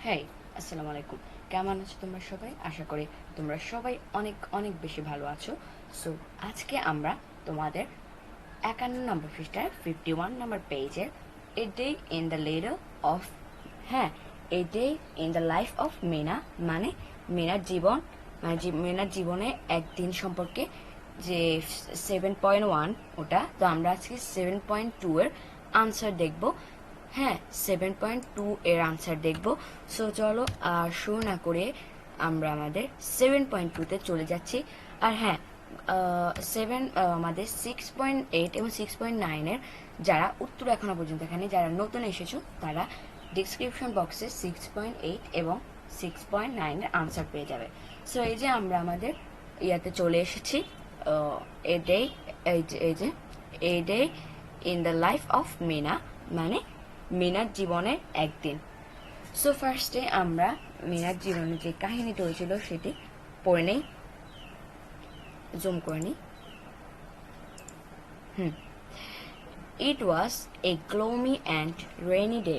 হ্যাঁ, আসসালামু আলাইকুম। কেমন আছো তোমরা সবাই? আশা করি তোমরা সবাই অনেক অনেক বেশি ভালো আছো। সো আজকে আমরা তোমাদের 51 নম্বর পৃষ্ঠার 51 নম্বর পেজের a day in the little of, হ্যাঁ, a day in the life of Meena, মানে মিনার জীবন, মানে মিনার জীবনে একদিন সম্পর্কে যে 7.1 ওটা, তো আমরা আজকে 7.2 এর আনসার দেখব। হ্যাঁ, 7.2 এর আনসার দেখব। সো চলো আর শুরু না করে আমরা আমাদের 7.2-তে চলে যাচ্ছি। আর হ্যাঁ, আমাদের 6.8 এবং 6.9-এর যারা উত্তর এখনো পর্যন্ত এখানে যারা নতুন এসেছো তারা ডিসক্রিপশন বক্সে 6.8 এবং 6.9-এর আনসার পেয়ে যাবে। সো এই যে আমরা আমাদের ইয়াতে চলে এসেছি, এ ডে, এই যে a day in the life of Meena, মানে মিনার জীবনের একদিন। সো ফার্স্টে আমরা মিনার জীবনে যে কাহিনীটা হয়েছিল সেটি পড়ে নেই, জুম করে নিই। ইট ওয়াজ এ গ্লোমি অ্যান্ড রেইনি ডে,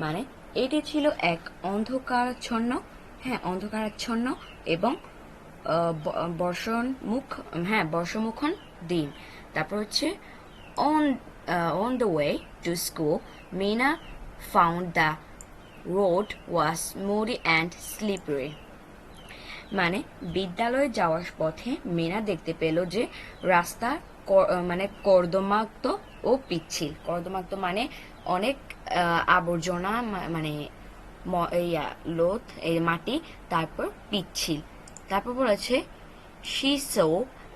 মানে এটি ছিল এক অন্ধকারাচ্ছন্ন, হ্যাঁ, অন্ধকারাচ্ছন্ন এবং বর্ষমুখন দিন। তারপর হচ্ছে on the way to school, Mina found the road was muddy and slippery. মানে বিদ্যালয়ে যাওয়ার পথে মিনা দেখতে পেল যে রাস্তা মানে কর্দমাক্ত ও পিচ্ছিল। কর্দমাক্ত মানে অনেক আবর্জনা, মানে লোথ, এই মাটি, তারপর পিচ্ছিল। তারপর বলেছে she saw,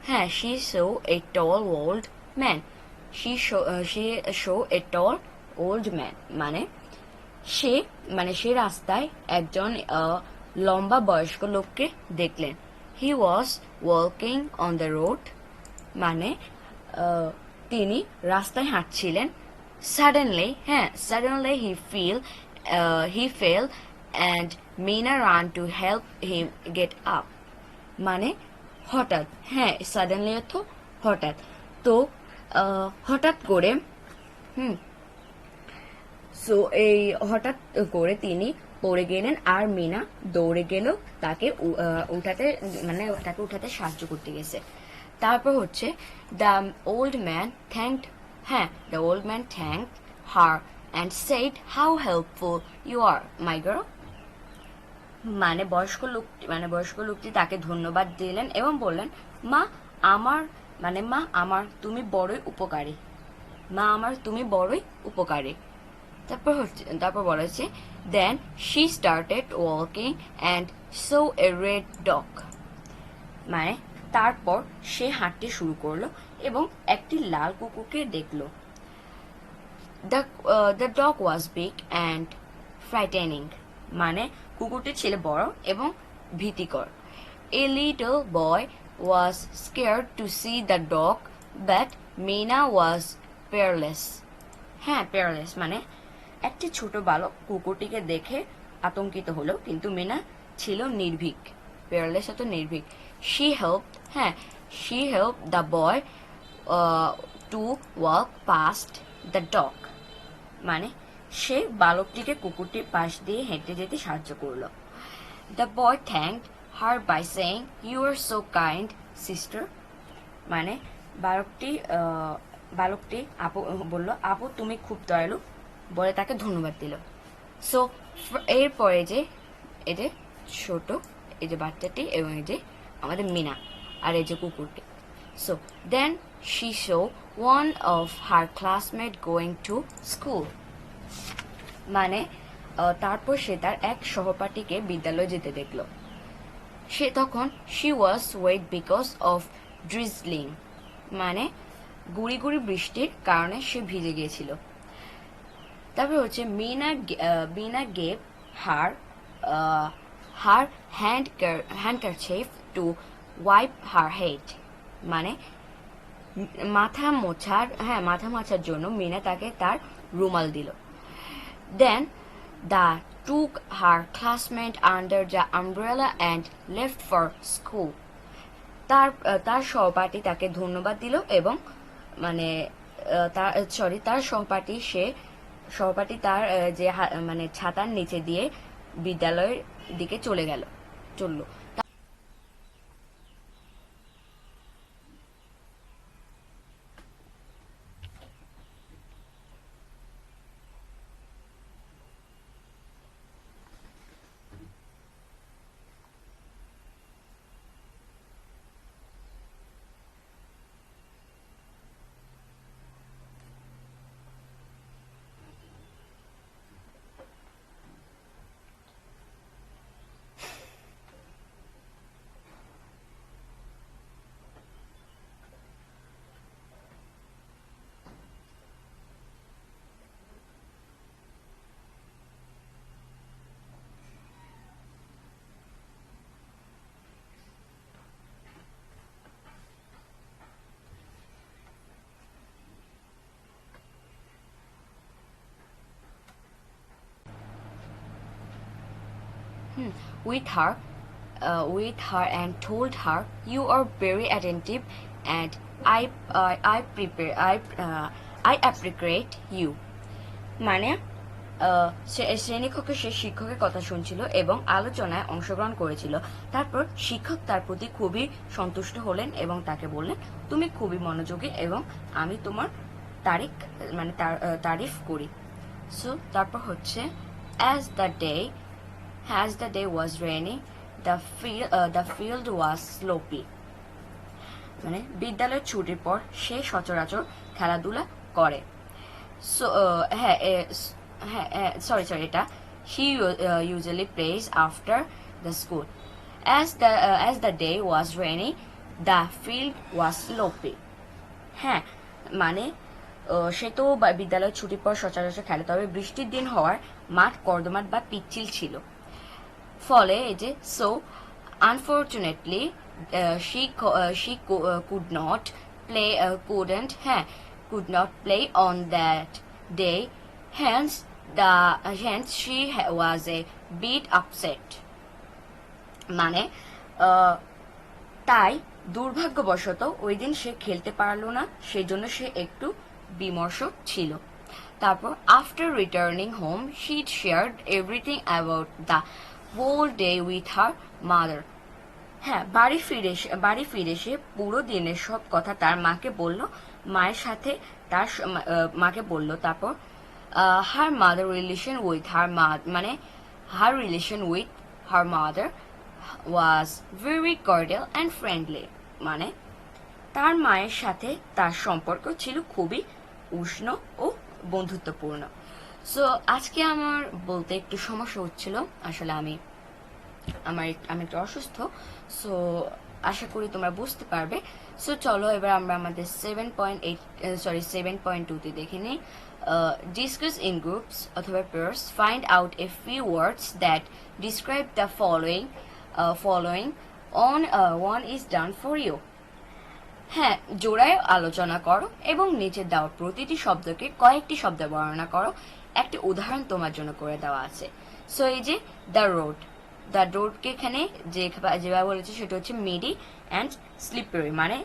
হ্যাঁ, she saw a tall old man. she saw a tall old man, মানে সে রাস্তায় একজন লম্বা বয়স্ক লোককে দেখলেন। He was walking on the road, মানে তিনি রাস্তায় হাঁটছিলেন। Suddenly he fell and Meena ran to help him get up, মানে হঠাৎ, হ্যাঁ, সাডেনলি অর্থ হঠাৎ। তো হঠাৎ করে সো এই হঠাৎ করে তিনি পড়ে গেলেন আর মিনা দৌড়ে গেল তাকে উঠাতে সাহায্য করতে গেছে। তারপর হচ্ছে the old man thanked her and said how helpful you are my girl, মানে বয়স্ক লোকটি তাকে ধন্যবাদ দিলেন এবং বললেন, মা আমার তুমি বড়ই উপকারী। তারপর বলেছে then she started walking and saw a red dog, মানে তারপর সে হাঁটতে শুরু করলো এবং একটি লাল কুকুরকে দেখলো। The dog was big and frightening, মানে কুকুরটি ছিল বড় এবং ভীতিকর। A little boy was scared to see the dog but Meena was fearless, হ্যাঁ, পেয়ারলেস মানে একটি ছোট বালক কুকুরটিকে দেখে আতঙ্কিত হলো, কিন্তু মিনা ছিল নির্ভীক। পেয়ারলেস অত নির্ভীক। She help the boy to walk past the dog, মানে সে বালকটিকে কুকুরটির পাশ দিয়ে হেঁটে যেতে সাহায্য করলো। The boy thanked her by saying you are so kind sister, মানে বালকটি আপু বলল, আপু তুমি খুব দয়ালু, বলে তাকে ধন্যবাদ দিল। সো এরপরে যে এই যে ছোট এই যে বাচ্চাটি এবং এই যে আমাদের মিনা আর এই যে কুকুরটি। So then she saw one of her classmate going to school, মানে তারপর সে তার এক সহপাঠীকে বিদ্যালয়ে যেতে দেখলো। সে তখন she was wet because of drizzling, মানে গুড়ি গুড়ি বৃষ্টির কারণে সে ভিজে গিয়েছিল। তারপর হচ্ছে Meena gave her handkerchief to wipe her head, মানে মাথা মোছার জন্য মিনা তাকে তার রুমাল দিল। Then the took her classmate under the umbrella and left for school, তার সহপাঠী তাকে ধন্যবাদ দিল এবং মানে তার সহপাঠী তার যে মানে ছাতার নিচে দিয়ে বিদ্যালয়ের দিকে চললো। with her and told her, "You are very attentive, and I appreciate you." মানে শ্রেণীকক্ষে সে শিক্ষকের কথা শুনছিল এবং আলোচনায় অংশগ্রহণ করেছিল। তারপর শিক্ষক তার প্রতি খুবই সন্তুষ্ট হলেন এবং তাকে বললেন, তুমি খুবই মনোযোগী এবং আমি তোমার তারিফ করি। সো তারপর হচ্ছে as the day was rainy, the field was sloppy. মানে বিদ্যালয়ের ছুটির পর সে সচরাচর খেলাধুলা করে। সো এটা she usually plays after the school. As the day was rainy, the field was sloppy. হ্যাঁ, মানে সে তো বিদ্যালয়ের ছুটির পর সচরাচর খেলে, তবে বৃষ্টির দিন হওয়ার মাঠ কর্দমাট বা পিচ্ছিল ছিল। ফলে এই যে so unfortunately she could not play on that day, hence she was a bit upset. মানে তাই দুর্ভাগ্যবশত ওই দিন সে খেলতে পারলো না, সেই জন্য সে একটু বিমর্ষ ছিল। তারপর after returning home, she shared everything about the whole day with her mother. হ্যাঁ, বাড়ি ফিরে এসে পুরো দিনের সব কথা তার মাকে বলল। মাকে বলল। তারপর her relation with her mother was very cordial and friendly. মানে তার মায়ের সাথে তার সম্পর্ক ছিল খুবই উষ্ণ ও বন্ধুত্বপূর্ণ। সো আজকে আমার বলতে একটু সমস্যা হচ্ছিল, আসলে আমি একটু অসুস্থ। সো আশা করি তোমরা বুঝতে পারবে। সো চলো এবার আমরা আমাদের 7.2 তে দেখে নিই। Discuss in groups অথবা pairs. Find out a few words that describe the following. One is done for you. হ্যাঁ, জোড়ায় আলোচনা করো এবং নিচে দেওয়া প্রতিটি শব্দকে কয়েকটি শব্দে বর্ণনা করো। একটি উদাহরণ তোমার জন্য করে দেওয়া আছে। সো এই যে দ্য রোডকে এখানে যেভাবে বলেছে সেটা হচ্ছে মিডি অ্যান্ড স্লিপারি, মানে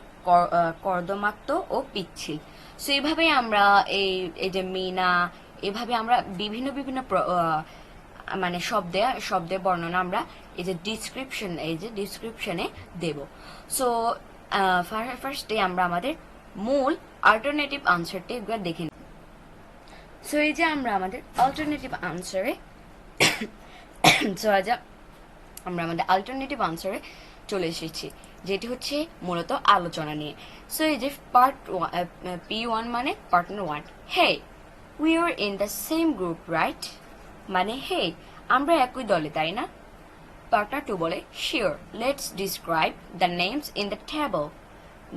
কর্দমাক্ত ও পিচ্ছিল। সো এইভাবেই আমরা এই যে মিনা, এভাবে আমরা বিভিন্ন মানে শব্দের বর্ণনা আমরা এই যে ডিসক্রিপশনে দেব। সো ফার্স্টে আমরা আমাদের মূল অল্টারনেটিভ আনসারটি একবার দেখে নিই। সো এই যে আমরা আমাদের অল্টারনেটিভ আনসারে আমরা আমাদের অল্টারনেটিভ আনসারে চলে এসেছি, যেটি হচ্ছে মূলত আলোচনা নিয়ে। সো এই যে P1 মানে partner 1, hey we are in the same group right, মানে হে আমরা একই দলে তাই না। পার্টনার 2 বলে sure, let's describe the names in the table,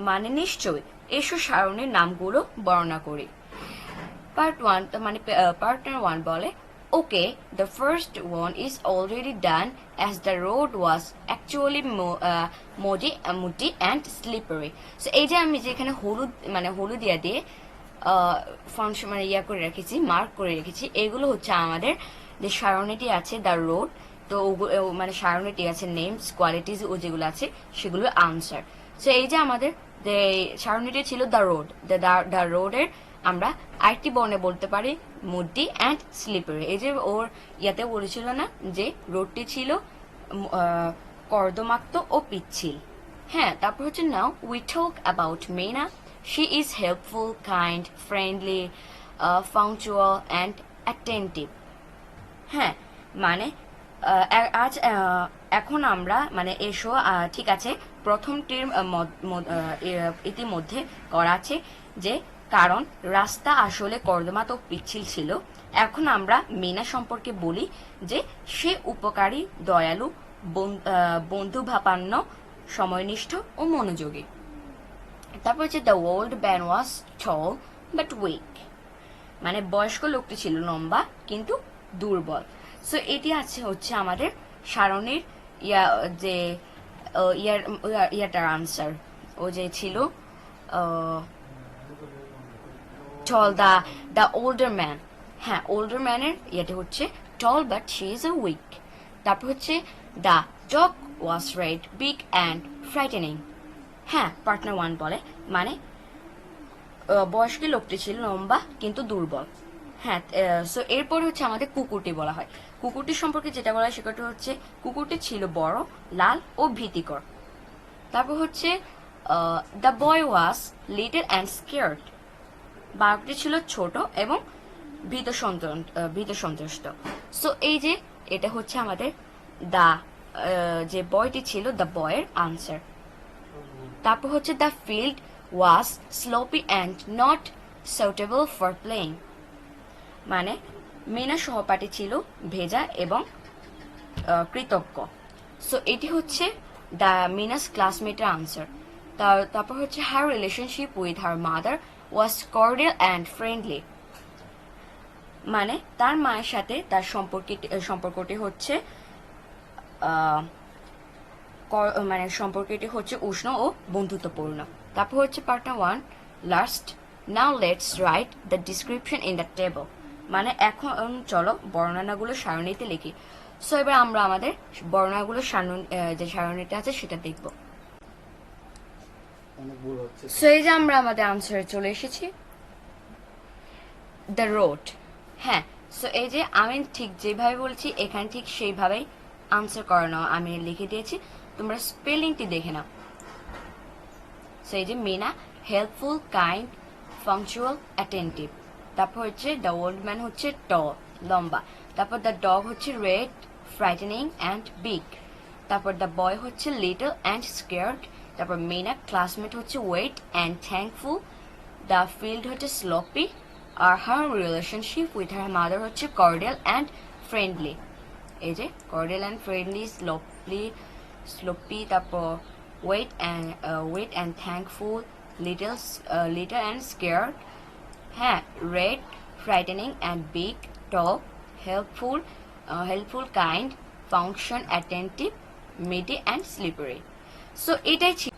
মানে নিশ্চয়ই এসো সারণীর নামগুলো বর্ণনা করি। পার্টনার 1 বলে okay, the first one is already done as the road was actually muddy and slippery. So এই যে আমি যেখানে হলুদ দিয়ে ফাংশন করে রেখেছি, মার্ক করে রেখেছি, এগুলো হচ্ছে আমাদের যে সারণীটি আছে দ্য রোড। তো মানে সারণীটি আছে নেমস, কোয়ালিটিজ ও যেগুলো আছে সেগুলো আনসার। সো এই যে আমাদের যে সারণীটি ছিল দ্য রোডের আমরা আরেকটি বর্ণে বলতে পারি মুডি অ্যান্ড স্লিপারি। এই যে ওর ইয়াতে বলেছিল না যে রোডটি ছিল কর্দমাক্ত ও পিচ্ছিল। হ্যাঁ, তারপর হচ্ছে now we talk about Meena. She is helpful, kind, friendly, punctual and attentive. হ্যাঁ, মানে আজ এখন আমরা মানে এসো ঠিক আছে, প্রথমটির ইতিমধ্যে করা আছে যে কারণ রাস্তা আসলে কর্দমাত ও পিচ্ছিল ছিল। এখন আমরা মিনা সম্পর্কে বলি যে সে উপকারী, দয়ালু, বন্ধুভাবাপন্ন, সময়নিষ্ঠ ও মনোযোগী। তারপর হচ্ছে the old man was tall but weak, মানে বয়স্ক লোকটি ছিল লম্বা কিন্তু দুর্বল। সো এটি আছে হচ্ছে আমাদের সারণীর যে ইয়াটার আনসার, ও যে ছিল টল, দ্য ওল্ডার ম্যান। হ্যাঁ, ওল্ডার ম্যানের ইয়েটা হচ্ছে tall but she is a weak. তারপর হচ্ছে the dog was red, big and frightening. হ্যাঁ, পার্টনার 1 বলে মানে বয়স্ক লোকটি ছিল লম্বা কিন্তু দুর্বল। হ্যাঁ, সো এরপর হচ্ছে আমাদের কুকুরটি বলা হয়। কুকুরটি সম্পর্কে যেটা বলা হয় সেটা হচ্ছে কুকুরটি ছিল বড়, লাল ও ভীতিকর। তারপর হচ্ছে the boy was little and scared, বাঘটি ছিল ছোট এবং ভীত সন্ত্রস্ত। সো এই যে এটা হচ্ছে আমাদের দ্য যে বয়টি ছিল দ্য বয়ের আনসার। তারপর হচ্ছে the field was sloppy and not suitable for playing, মানে মিনা সহপাঠী ছিল ভেজা এবং কৃতজ্ঞ। সো এটি হচ্ছে দ্য মিনাস ক্লাসমেটের আনসার। তারপর হচ্ছে her relationship with her mother was cordial and friendly, মানে তার মায়ের সাথে তার সম্পর্কটি হচ্ছে মানে সম্পর্কটি হচ্ছে উষ্ণ ও বন্ধুত্বপূর্ণ। তারপর হচ্ছে partner 1 last. Now let's write the description in the table, মানে এখন চলো বর্ণনাগুলো সারণীতে লিখি। সো এবার আমরা আমাদের বর্ণনাগুলো যে সারণীটা আছে সেটা দেখব। সো এই যে আমরা আমাদের আনসারে চলে এসেছি, দ্য রোড। হ্যাঁ, সো এই যে আমি ঠিক যেভাবে বলছি এখানে ঠিক সেইভাবেই আনসার করানো আমি লিখে দিয়েছি, তোমরা স্পেলিংটি দেখে নাও। সো এই যে Meena helpful, kind, punctual, attentive. তারপর হচ্ছে দ্য ওল্ড ম্যান হচ্ছে টল, লম্বা। তারপর দ্য ডগ হচ্ছে রেড, ফ্রাইটেনিং অ্যান্ড বিগ। তারপর দ্য বয় হচ্ছে লিটল অ্যান্ড স্কেয়ার্ড। তারপর মিনা ক্লাসমেট হচ্ছে wet and thankful. The field হচ্ছে স্লোপি, আর her relationship with her mother হচ্ছে কর্ডিয়াল অ্যান্ড ফ্রেন্ডলি। এই যে কর্ডিয়াল অ্যান্ড ফ্রেন্ডলি, স্লোপি, তারপর wet and thankful, little and scared. হ্যাঁ, red, frightening and big, tall, helpful, kind, function, attentive, muddy and slippery. So এটাই ছিল।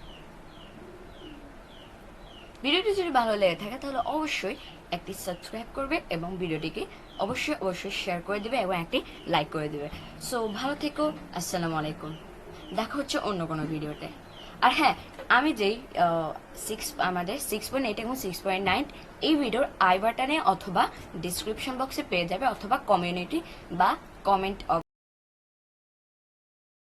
ভিডিওটি যদি ভালো লেগে থাকে তাহলে অবশ্যই একটি সাবস্ক্রাইব করবে এবং ভিডিওটিকে অবশ্যই শেয়ার করে দেবে এবং একটি লাইক করে দেবে। সো ভালো থেকো, আসসালামু আলাইকুম, দেখা হচ্ছে অন্য কোনো ভিডিওতে। আর হ্যাঁ, আমি যেই আমাদের 6.8 এবং 6.9 এই ভিডিওর আই বাটনে অথবা ডিসক্রিপশন বক্সে পেয়ে যাবে, অথবা কমিউনিটি বা কমেন্ট